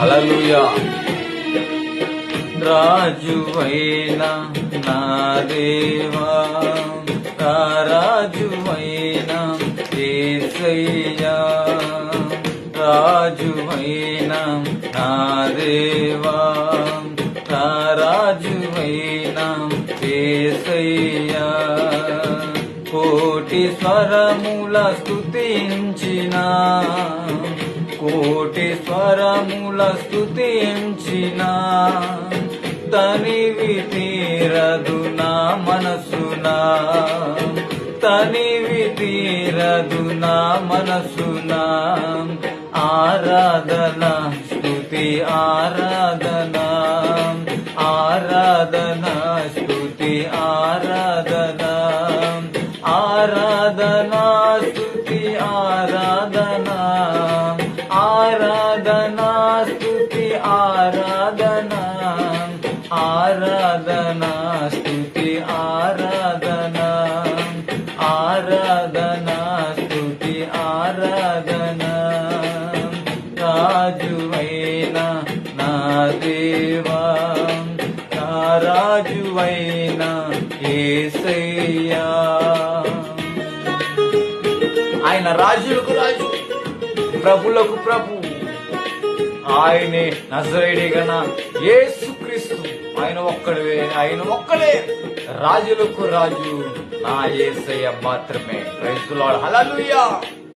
హల్లెలూయా. రాజువైనా నా దేవా, రాజువైనా యేసయ్యా, రాజువైనా నా దేవా, రాజువైనా యేసయ్యా. కోటి స్వరముల స్తుతించిన, కోటి స్వరముల స్తుతించిన, తనివి తీరదు నా మనసున, తనివి తీరదు నా మనసున. ఆరాధన స్తుతి ఆరాధన, ఆరాధన స్తుతి ఆరాధన, ఆరాధన స్తుతి ఆరాధన, ఆరాధన స్తుతి ఆరాధన, ఆరాధన స్తుతి ఆరాధన, ఆరాధన స్తుతి ఆరాధన. రాజువైన నా దేవా, రాజువైన యేసయ్యా. ఆయన రాజులకు రాజు, ప్రభులకు ప్రభు. ఆయనే నజరేయుడైన యేసుక్రీస్తు. ఆయన ఒక్కడే, ఆయన ఒక్కడే రాజులకు రాజు, నా యేసయ్య మాత్రమే. Praise the Lord. హల్లెలూయా.